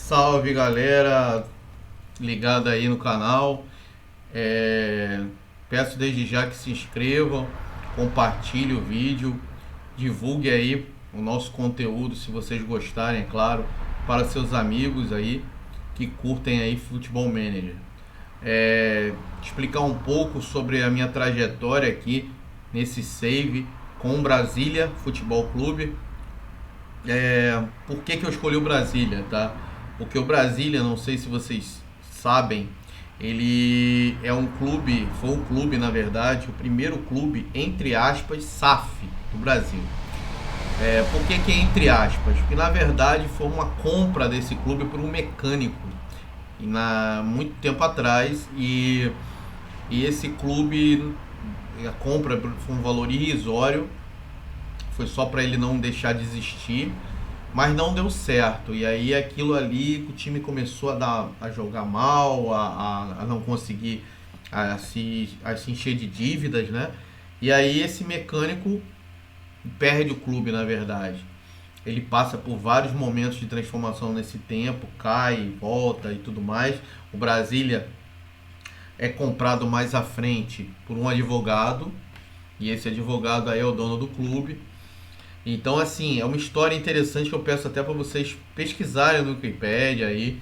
Salve galera, ligada aí no canal. É, Peço desde já que se inscrevam, compartilhe o vídeo, divulgue aí o nosso conteúdo se vocês gostarem, é claro, para seus amigos aí que curtem aí Futebol Manager. Explicar um pouco sobre a minha trajetória aqui nesse save com o Brasília Futebol Clube. Por que eu escolhi o Brasília, tá? Porque o Brasília, não sei se vocês sabem, ele é um clube, foi um clube na verdade, o primeiro clube, entre aspas, SAF do Brasil. Por que é entre aspas? Porque na verdade foi uma compra desse clube por um mecânico muito tempo atrás, e esse clube, a compra foi um valor irrisório, foi só para ele não deixar de existir, mas não deu certo. E aí aquilo ali, o time começou a jogar mal, a não conseguir se encher de dívidas, né? E aí esse mecânico perde o clube, na verdade. Ele passa por vários momentos de transformação nesse tempo, cai, volta e tudo mais. O Brasília é comprado mais à frente por um advogado, e esse advogado aí é o dono do clube. Então, assim, é uma história interessante que eu peço até para vocês pesquisarem no Wikipedia aí.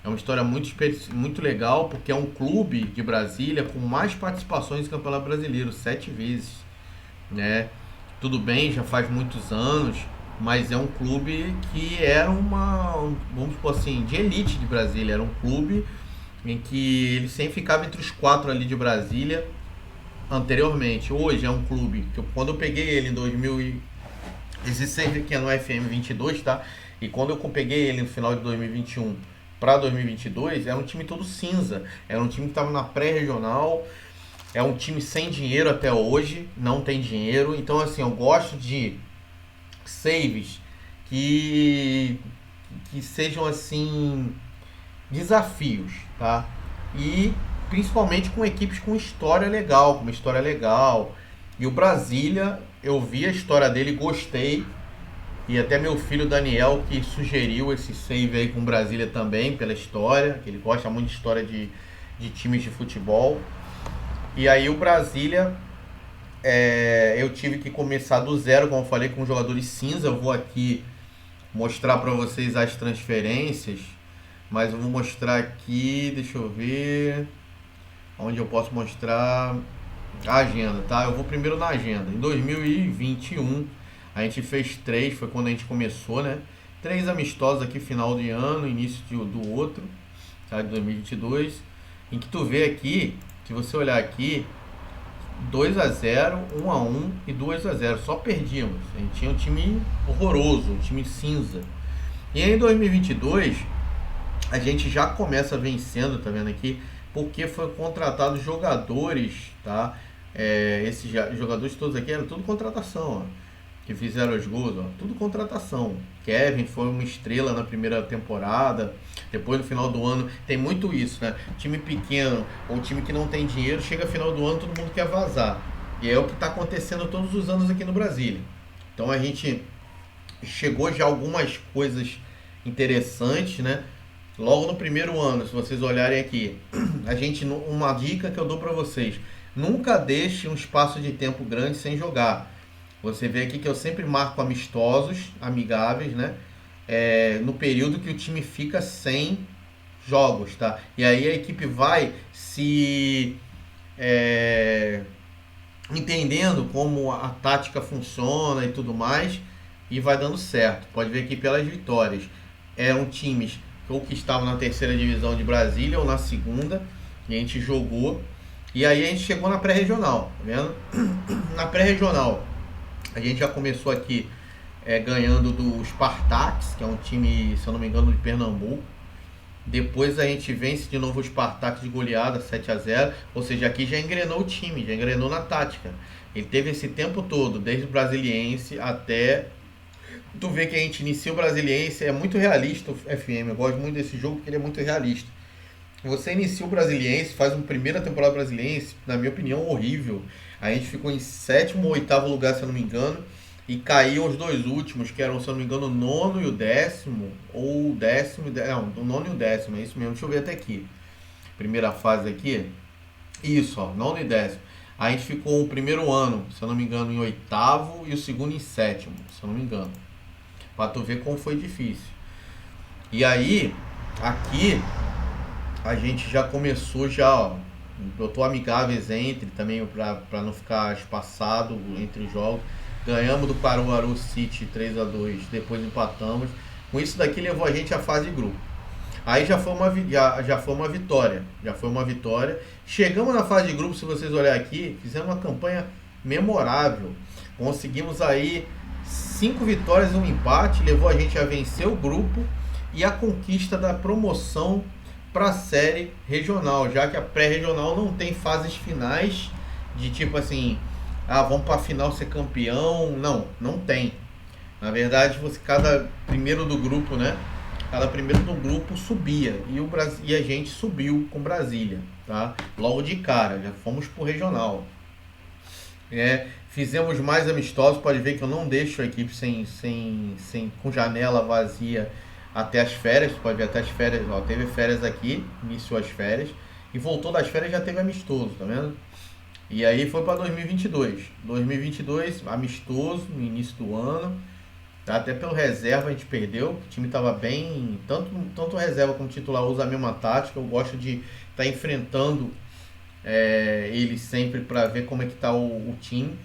É uma história muito legal, porque é um clube de Brasília com mais participações no Campeonato Brasileiro, 7 vezes, né? Tudo bem, já faz muitos anos, mas é um clube que era vamos supor assim, de elite de Brasília. Era um clube em que ele sempre ficava entre os 4 ali de Brasília anteriormente. Hoje é um clube que quando eu peguei ele em 2000, esse save aqui é no FM 22, tá? E quando eu peguei ele no final de 2021 para 2022, era um time todo cinza. Era um time que estava na pré-regional. É um time sem dinheiro até hoje, não tem dinheiro. Então, assim, eu gosto de saves que sejam, assim, desafios, tá? E principalmente com equipes com história legal, com uma história legal. E o Brasília, eu vi a história dele, gostei. E até meu filho Daniel que sugeriu esse save aí com o Brasília também, pela história, que ele gosta muito de história de times de futebol. E aí o Brasília, eu tive que começar do zero, como eu falei, com jogadores cinza. Eu vou aqui mostrar para vocês as transferências, mas eu vou mostrar aqui, deixa eu ver onde eu posso mostrar a agenda, tá? Eu vou primeiro na agenda. Em 2021 a gente fez 3, foi quando a gente começou, né? 3 amistosos aqui, final de ano, início do outro, tá? De 2022, em que tu vê aqui, se você olhar aqui, 2-0, 1-1 e 2-0, só perdíamos. A gente tinha um time horroroso, um time cinza. E aí em 2022 a gente já começa vencendo, tá vendo aqui? Porque foi contratado jogadores, tá? Esses jogadores todos aqui eram tudo contratação, ó, que fizeram os gols, ó, tudo contratação. Kevin foi uma estrela na primeira temporada. Depois no final do ano tem muito isso, né? Time pequeno ou time que não tem dinheiro, chega final do ano todo mundo quer vazar. E é o que está acontecendo todos os anos aqui no Brasil. Então a gente chegou já algumas coisas interessantes, né? Logo no primeiro ano, se vocês olharem aqui, uma dica que eu dou para vocês: nunca deixe um espaço de tempo grande sem jogar. Você vê aqui que eu sempre marco amistosos, amigáveis, né? No período que o time fica sem jogos, tá? E aí a equipe vai se entendendo como a tática funciona e tudo mais, e vai dando certo. Pode ver aqui pelas vitórias. Eram times ou que estavam na terceira divisão de Brasília ou na segunda, e a gente jogou. E aí a gente chegou na pré-regional, tá vendo? Na pré-regional a gente já começou aqui ganhando do Spartaks, que é um time, se eu não me engano, de Pernambuco. Depois a gente vence de novo o Spartaks de goleada, 7-0. Ou seja, aqui já engrenou o time, já engrenou na tática. Ele teve esse tempo todo, desde o Brasiliense até... Tu vê que a gente inicia o Brasiliense, é muito realista o FM. Eu gosto muito desse jogo porque ele é muito realista. Você inicia o Brasiliense, faz uma primeira temporada Brasiliense, na minha opinião, horrível. A gente ficou em sétimo ou oitavo lugar, se eu não me engano. e caíam os dois últimos, que eram, se eu não me engano, o nono e o décimo, ou o décimo, não, o nono e o décimo, é isso mesmo, deixa eu ver até aqui. Primeira fase aqui, isso, ó, nono e décimo. A gente ficou o primeiro ano, se eu não me engano, em oitavo e o segundo em sétimo, se eu não me engano. Pra tu ver como foi difícil. E aí, aqui, a gente já começou já, ó, botou amigáveis entre também para não ficar espaçado entre os jogos. Ganhamos do Caruaru City 3-2, depois empatamos. Com isso daqui levou a gente à fase de grupo. Aí já foi já foi uma vitória. Já foi uma vitória. Chegamos na fase de grupo, se vocês olharem aqui, fizemos uma campanha memorável. Conseguimos aí 5 vitórias e um empate, levou a gente a vencer o grupo e a conquista da promoção para a série regional, já que a pré-regional não tem fases finais de tipo assim, vamos para a final ser campeão. Não, não tem. Na verdade, cada primeiro do grupo, né? Cada primeiro do grupo subia e a gente subiu com Brasília, tá? Logo de cara, já fomos pro regional. Fizemos mais amistosos, pode ver que eu não deixo a equipe com janela vazia até as férias, pode ver até as férias, ó, teve férias aqui, iniciou as férias, e voltou das férias já teve amistoso, tá vendo? E aí foi para 2022. 2022, amistoso, no início do ano, tá? Até pelo reserva a gente perdeu, o time estava bem, tanto reserva como titular usa a mesma tática, eu gosto de estar enfrentando eles sempre para ver como é que tá o time.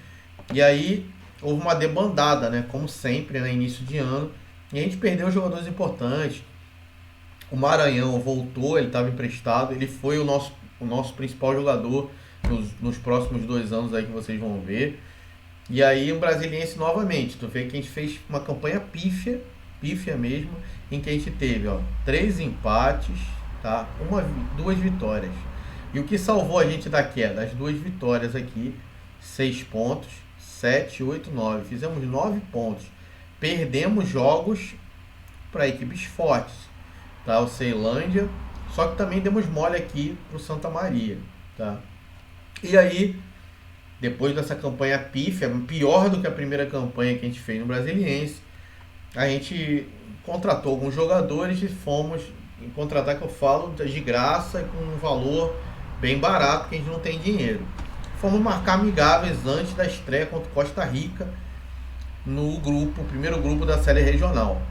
E aí houve uma debandada, né? Como sempre, no início de ano. E a gente perdeu jogadores importantes. O Maranhão voltou, ele estava emprestado, ele foi o nosso principal jogador nos próximos 2 anos aí que vocês vão ver. E aí o Brasiliense novamente, tu vê que a gente fez uma campanha pífia mesmo, em que a gente teve 3 empates, tá? 2 vitórias. E o que salvou a gente da queda? As 2 vitórias aqui, 6 pontos, 7, 8, 9. Fizemos 9 pontos. Perdemos jogos para equipes fortes, tá? O Ceilândia, só que também demos mole aqui pro Santa Maria, tá? E aí, depois dessa campanha pífia, pior do que a primeira campanha que a gente fez no Brasiliense, a gente contratou alguns jogadores e fomos contratar, que eu falo, de graça, com um valor bem barato, porque a gente não tem dinheiro. Fomos marcar amigáveis antes da estreia contra Costa Rica, no primeiro grupo da série regional.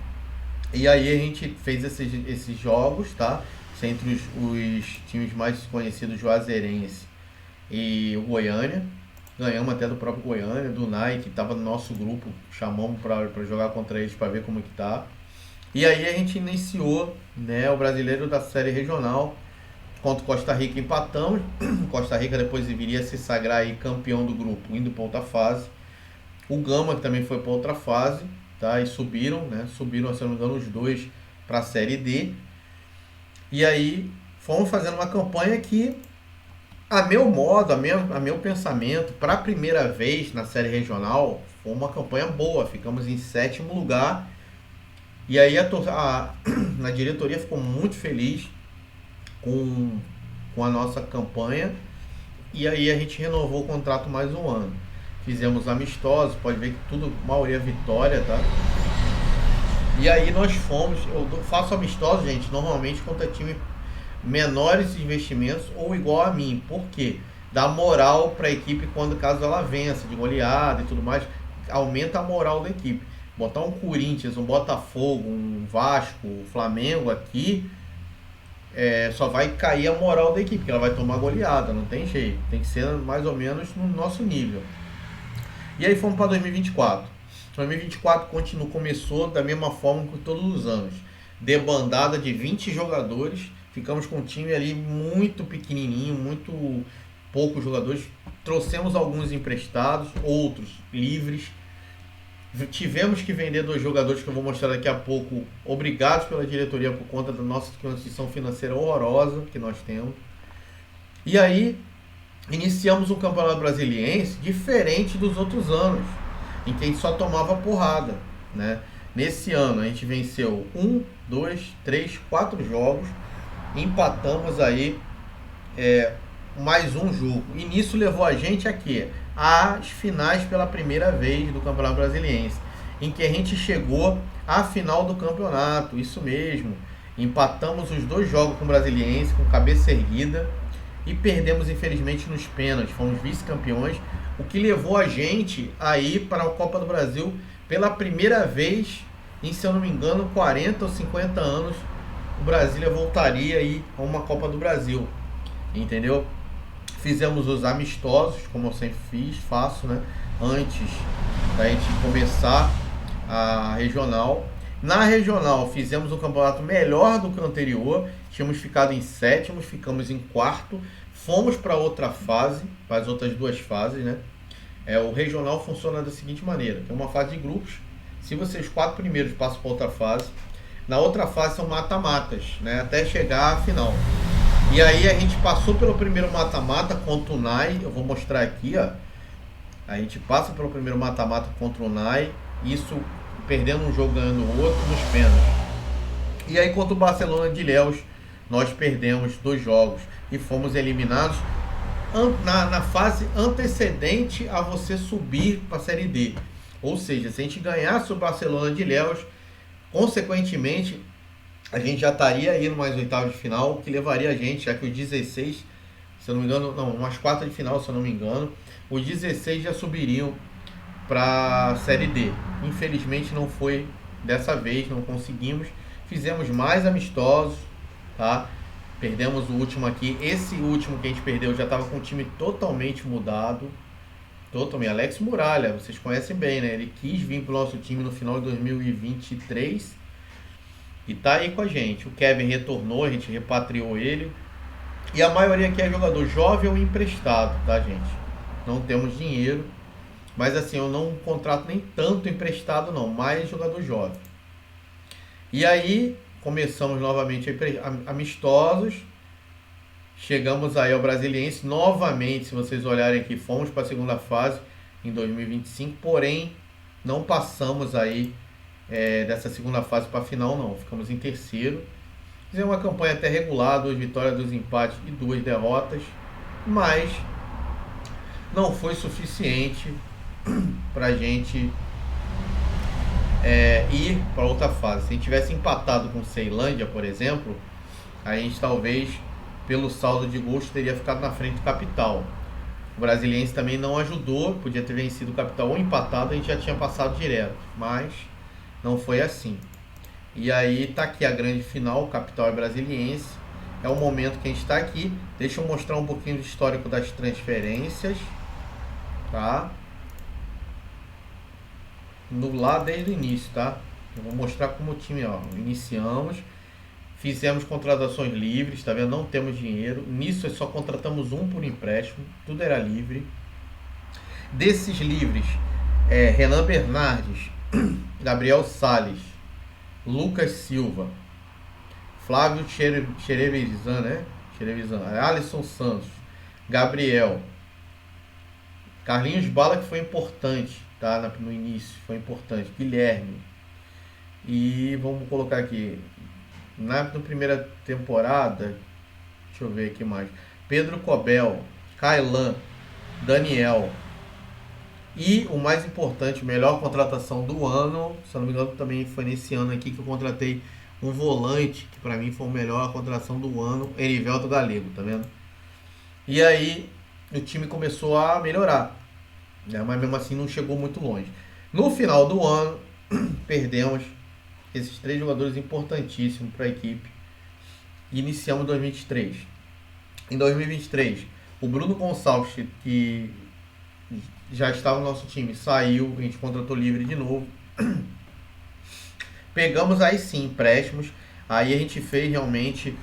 E aí a gente fez esses jogos, tá? Entre os times mais conhecidos, Juazeirense e o Goiânia. Ganhamos até do próprio Goiânia, do Nike, que estava no nosso grupo, chamamos para jogar contra eles para ver como é que tá. E aí a gente iniciou, né, o brasileiro da série regional contra Costa Rica, empatamos. Costa Rica depois viria se sagrar aí campeão do grupo, indo para outra fase. O Gama, que também foi para outra fase, tá? E subiram, né? Subiram, se não me engano, os 2 para a Série D. E aí fomos fazendo uma campanha que, a meu modo, a meu pensamento, para a primeira vez na Série Regional, foi uma campanha boa. Ficamos em 7º lugar. E aí a diretoria ficou muito feliz com a nossa campanha. E aí a gente renovou o contrato mais um ano. Fizemos amistosos, pode ver que tudo, maioria vitória, tá? E aí nós fomos, eu faço amistosos, gente, normalmente contra time menores investimentos ou igual a mim. Por quê? Dá moral para a equipe caso ela vença, de goleada e tudo mais, aumenta a moral da equipe. Botar um Corinthians, um Botafogo, um Vasco, um Flamengo aqui, só vai cair a moral da equipe, porque ela vai tomar goleada, não tem jeito. Tem que ser mais ou menos no nosso nível. E aí fomos para 2024. 2024 começou da mesma forma que todos os anos. Debandada de 20 jogadores. Ficamos com um time ali muito pequenininho, muito poucos jogadores. Trouxemos alguns emprestados, outros livres. Tivemos que vender 2 jogadores que eu vou mostrar daqui a pouco, obrigados pela diretoria por conta da nossa condição financeira horrorosa que nós temos. E aí iniciamos um campeonato brasiliense diferente dos outros anos, em que a gente só tomava porrada, né? Nesse ano a gente venceu 1, 2, 3, 4 jogos, empatamos aí mais um jogo. E nisso levou a gente a quê? às finais pela primeira vez do Campeonato Brasiliense, em que a gente chegou à final do campeonato, isso mesmo. Empatamos os 2 jogos com o Brasiliense, com cabeça erguida, e perdemos infelizmente nos pênaltis, fomos vice-campeões, o que levou a gente a ir para a Copa do Brasil pela primeira vez em, se eu não me engano, 40 ou 50 anos, o Brasília voltaria aí a uma Copa do Brasil, entendeu? Fizemos os amistosos, como eu sempre faço, né? Antes da gente começar a regional. Na regional fizemos um campeonato melhor do que o anterior, tínhamos ficado em 7º, ficamos em 4º, fomos para outra fase, para as outras 2 fases, né? O regional funciona da seguinte maneira: tem uma fase de grupos, se vocês 4 primeiros passam para outra fase, na outra fase são mata-matas, né? Até chegar à final. E aí a gente passou pelo primeiro mata-mata contra o Nai, eu vou mostrar aqui, ó. A gente passa pelo primeiro mata-mata contra o Nai, isso perdendo um jogo, ganhando o outro nos pênaltis. E aí contra o Barcelona de Ilhéus, nós perdemos 2 jogos e fomos eliminados na fase antecedente a você subir para a Série D. Ou seja, se a gente ganhasse o Barcelona de Ilhéus, consequentemente, a gente já estaria aí no mais oitavo de final, o que levaria a gente, já que os 16, se eu não me engano, não, umas 4 de final, se eu não me engano, os 16 já subiriam para a Série D. Infelizmente não foi dessa vez, não conseguimos. Fizemos mais amistosos, tá? Perdemos o último aqui. Esse último que a gente perdeu já estava com o time totalmente mudado. Totalmente. Alex Muralha, vocês conhecem bem, né? Ele quis vir para o nosso time no final de 2023 e tá aí com a gente. O Kevin retornou, a gente repatriou ele. E a maioria aqui é jogador jovem ou emprestado, tá, gente? Não temos dinheiro. Mas assim, eu não contrato nem tanto emprestado não, mais jogador jovem. E aí, começamos novamente amistosos. Chegamos aí ao Brasiliense. Novamente, se vocês olharem aqui, fomos para a segunda fase em 2025. Porém, não passamos aí dessa segunda fase para a final não. Ficamos em terceiro. Fizemos uma campanha até regular, 2 vitórias, 2 empates e 2 derrotas. Mas não foi suficiente para a gente ir para outra fase. Se a gente tivesse empatado com Ceilândia, por exemplo, a gente talvez, pelo saldo de gols, teria ficado na frente do Capital. O Brasiliense também não ajudou, podia ter vencido o Capital ou empatado, a gente já tinha passado direto, mas não foi assim. E aí tá aqui a grande final, o Capital é Brasiliense. É o momento que a gente está aqui. Deixa eu mostrar um pouquinho do histórico das transferências, tá? Lá desde o início, tá? Eu vou mostrar como o time, ó, iniciamos, fizemos contratações livres, tá vendo? Não temos dinheiro, nisso só contratamos um por empréstimo, tudo era livre. Desses livres, Renan Bernardes, Gabriel Salles, Lucas Silva, Flávio Cherevezan, né? Alisson Santos, Gabriel, Carlinhos Bala, que foi importante, tá? No início, foi importante. Guilherme. E vamos colocar aqui. Na primeira temporada, deixa eu ver aqui mais. Pedro Cobel, Kailan, Daniel. E o mais importante, melhor contratação do ano, se eu não me engano, também foi nesse ano aqui que eu contratei um volante, que pra mim foi a melhor contratação do ano, Erivelto Galego, tá vendo? E aí o time começou a melhorar, né? Mas mesmo assim não chegou muito longe. No final do ano, perdemos esses 3 jogadores importantíssimos para a equipe e iniciamos 2023. Em 2023, o Bruno Gonçalves, que já estava no nosso time, saiu, a gente contratou livre de novo. Pegamos aí sim empréstimos, aí a gente fez realmente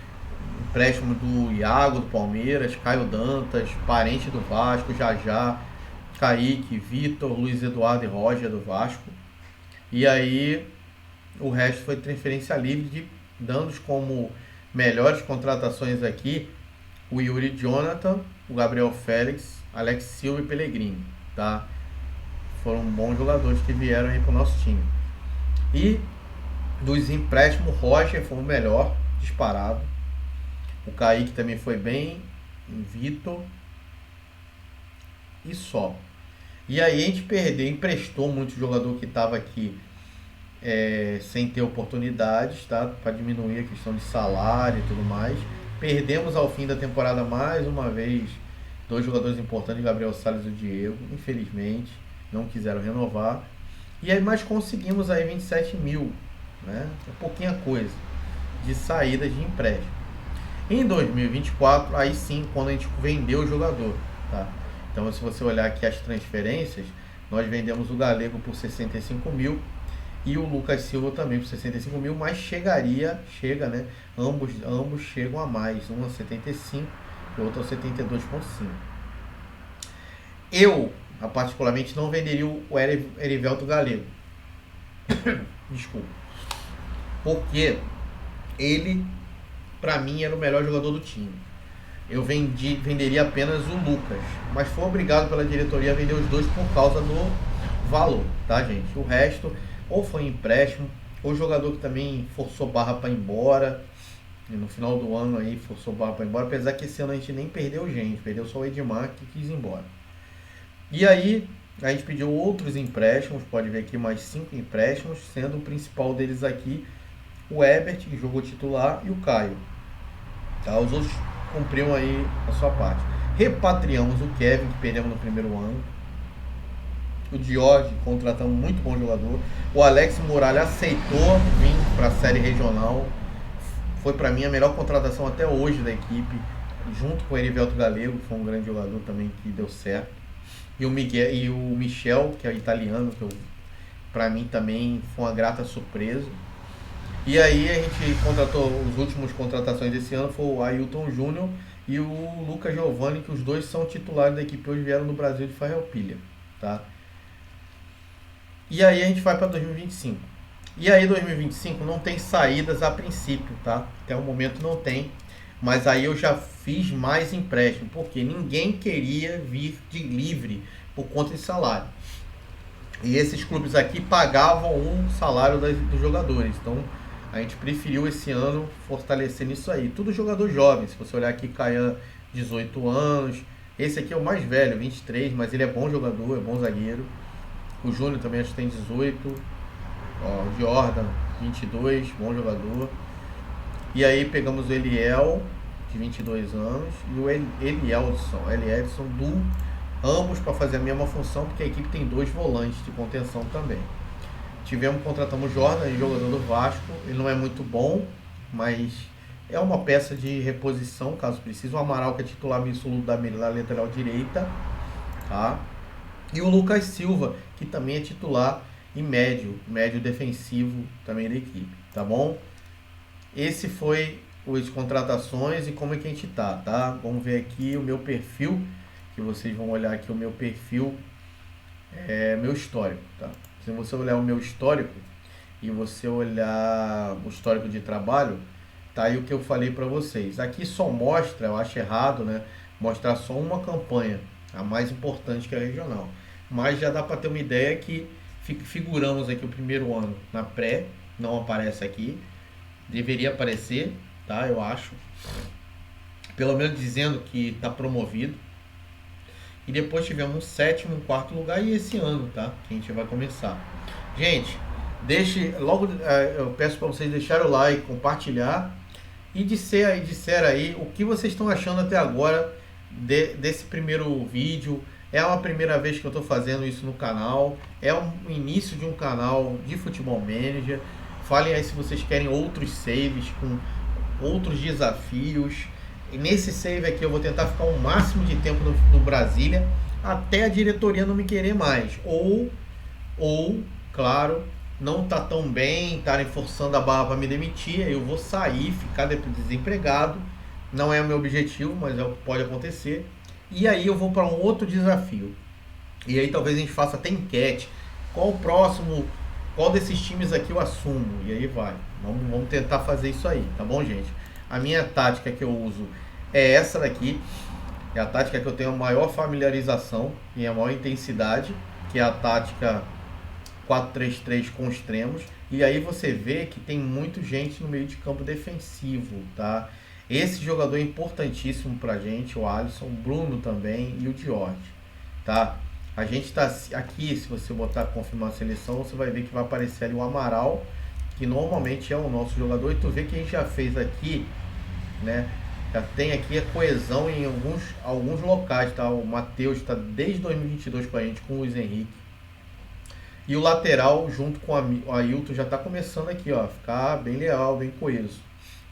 empréstimo do Iago, do Palmeiras, Caio Dantas, parente do Vasco, Jajá, Kaique, Vitor, Luiz Eduardo e Roger do Vasco. E aí o resto foi transferência livre, dando como melhores contratações aqui o Yuri Jonathan, o Gabriel Félix, Alex Silva e Pellegrini, tá? Foram bons jogadores que vieram aí para o nosso time. E dos empréstimos, Roger foi o melhor, disparado. O Kaique também foi bem, o Vitor e só. E aí a gente emprestou muito jogador que estava aqui sem ter oportunidades, tá? Para diminuir a questão de salário e tudo mais. Perdemos ao fim da temporada mais uma vez dois jogadores importantes, Gabriel Salles e o Diego, infelizmente, não quiseram renovar. E aí, mas conseguimos aí 27 mil, né? É pouquinha coisa de saídas de empréstimo. Em 2024, aí sim, quando a gente vendeu o jogador, tá? Então, se você olhar aqui as transferências, nós vendemos o Galego por 65 mil e o Lucas Silva também por 65 mil, mas chega, né? Ambos chegam a mais, um a 75 e o outro a 72,5. Eu, particularmente, não venderia o Erivelto Galego. Desculpa. Porque ele, pra mim, era o melhor jogador do time. Eu venderia apenas o Lucas, mas fui obrigado pela diretoria a vender os dois por causa do valor, tá, gente? O resto ou foi empréstimo, ou jogador que também forçou barra para ir embora, e no final do ano aí forçou barra para ir embora, apesar que esse ano a gente nem perdeu gente, perdeu só o Edmar que quis ir embora. E aí a gente pediu outros empréstimos, pode ver aqui mais 5 empréstimos, sendo o principal deles aqui o Ebert, que jogou titular, e o Caio. Tá? Os outros cumpriram aí a sua parte. Repatriamos o Kevin, que perdemos no primeiro ano. O Diorge, contratamos muito bom jogador. O Alex Muralha aceitou vir para a série regional. Foi para mim a melhor contratação até hoje da equipe, junto com o Erivelto Galego, que foi um grande jogador também que deu certo. E o Michel, que é italiano, que para mim também foi uma grata surpresa. E aí a gente contratou, os últimos contratações desse ano foi o Ailton Júnior e o Lucas Giovanni, que os dois são titulares da equipe, hoje vieram no Brasil de Farroupilha, tá? E aí a gente vai para 2025. E aí 2025 não tem saídas a princípio, tá? Até o momento não tem. Mas aí eu já fiz mais empréstimo, porque ninguém queria vir de livre por conta de salário. E esses clubes aqui pagavam um salário dos jogadores. Então a gente preferiu esse ano fortalecer nisso aí. Tudo jogador jovem. Se você olhar aqui, Caian, 18 anos. Esse aqui é o mais velho, 23, mas ele é bom jogador, é bom zagueiro. O Júnior também acho que tem 18. Ó, o Jordan, 22, bom jogador. E aí pegamos o Eliel, de 22 anos, e o Elielson, ambos para fazer a mesma função, porque a equipe tem dois volantes de contenção também. Contratamos o Jordan, jogador do Vasco. Ele não é muito bom, mas é uma peça de reposição, caso precise. O Amaral, que é titular absoluto da lateral direita, tá? E o Lucas Silva, que também é titular e médio defensivo também da equipe, tá bom? Esse foi as contratações e como é que a gente tá? Vamos ver aqui o meu perfil, que vocês vão olhar aqui o meu perfil, meu histórico, tá? Se você olhar o meu histórico e você olhar o histórico de trabalho, tá aí o que eu falei para vocês. Aqui só mostra, eu acho errado, né? Mostrar só uma campanha, a mais importante, que é a regional. Mas já dá para ter uma ideia que figuramos aqui o primeiro ano na pré, não aparece aqui, deveria aparecer, tá? Eu acho, pelo menos dizendo que está promovido. E depois tivemos um sétimo, um quarto lugar, e esse ano, tá? Que a gente vai começar. Gente, eu peço para vocês deixarem o like, compartilhar e disser aí o que vocês estão achando até agora desse primeiro vídeo. É uma primeira vez que eu estou fazendo isso no canal, é o início de um canal de Futebol Manager. Falem aí se vocês querem outros saves com outros desafios. E nesse save aqui eu vou tentar ficar o máximo de tempo no Brasília, até a diretoria não me querer mais. Ou claro, não tá tão bem, estarem forçando a barra para me demitir, eu vou sair, ficar desempregado. Não é o meu objetivo, mas pode acontecer. E aí eu vou para um outro desafio. E aí talvez a gente faça até enquete. Qual desses times aqui eu assumo? E aí vai. Vamos tentar fazer isso aí, tá bom, gente? A minha tática que eu uso é essa daqui. É a tática que eu tenho a maior familiarização e a maior intensidade, que é a tática 4-3-3 com extremos. E aí você vê que tem muita gente no meio de campo defensivo, tá? Esse jogador é importantíssimo pra gente, o Alisson, o Bruno também e o Diorge, tá? A gente está aqui, se você botar confirmar a seleção, você vai ver que vai aparecer ali o Amaral, que normalmente é o nosso jogador, e tu vê que a gente já fez aqui, né? Já tem aqui a coesão em alguns locais, tá? O Matheus está desde 2022 com a gente, com o Luiz Henrique. E o lateral, junto com o Ailton, já está começando aqui, ó, ficar bem leal, bem coeso.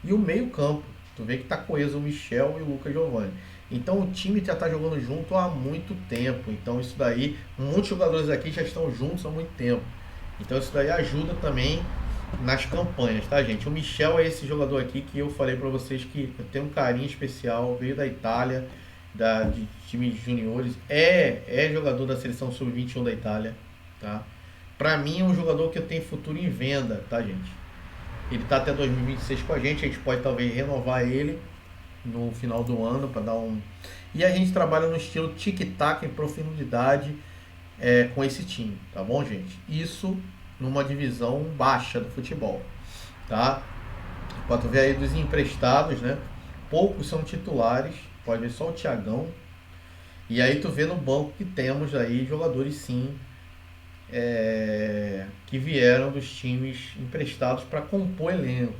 E o meio campo, tu vê que tá coeso o Michel e o Lucas Giovanni. Então o time já tá jogando junto há muito tempo. Então isso daí, muitos jogadores aqui já estão juntos há muito tempo. Então isso daí ajuda também nas campanhas, tá, gente? O Michel é esse jogador aqui que eu falei pra vocês que eu tenho um carinho especial, veio da Itália, de times juniores, é jogador da seleção sub-21 da Itália, tá? Pra mim é um jogador que eu tenho futuro em venda, tá, gente? Ele tá até 2026 com a gente pode talvez renovar ele no final do ano para dar um. E a gente trabalha no estilo tic-tac em profundidade com esse time, tá bom, gente? Isso numa divisão baixa do futebol, tá? Pode ver aí dos emprestados, né? Poucos são titulares, pode ver só o Thiagão. E aí tu vê no banco que temos aí jogadores sim que vieram dos times emprestados para compor elenco,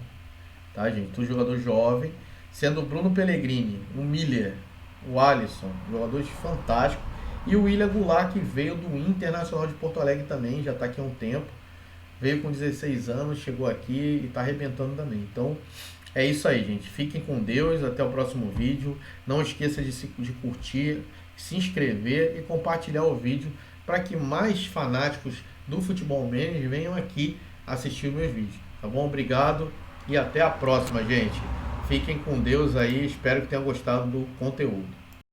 tá, gente? Um jogador jovem, sendo o Bruno Pellegrini, o Miller, o Alisson, jogadores fantásticos, e o William Goulart, que veio do Internacional de Porto Alegre também, já está aqui há um tempo, veio com 16 anos, chegou aqui e está arrebentando também. Então é isso aí, gente. Fiquem com Deus, até o próximo vídeo. Não esqueça de curtir, se inscrever e compartilhar o vídeo para que mais fanáticos do Futebol Manager venham aqui assistir os meus vídeos. Tá bom? Obrigado e até a próxima, gente. Fiquem com Deus aí. Espero que tenham gostado do conteúdo.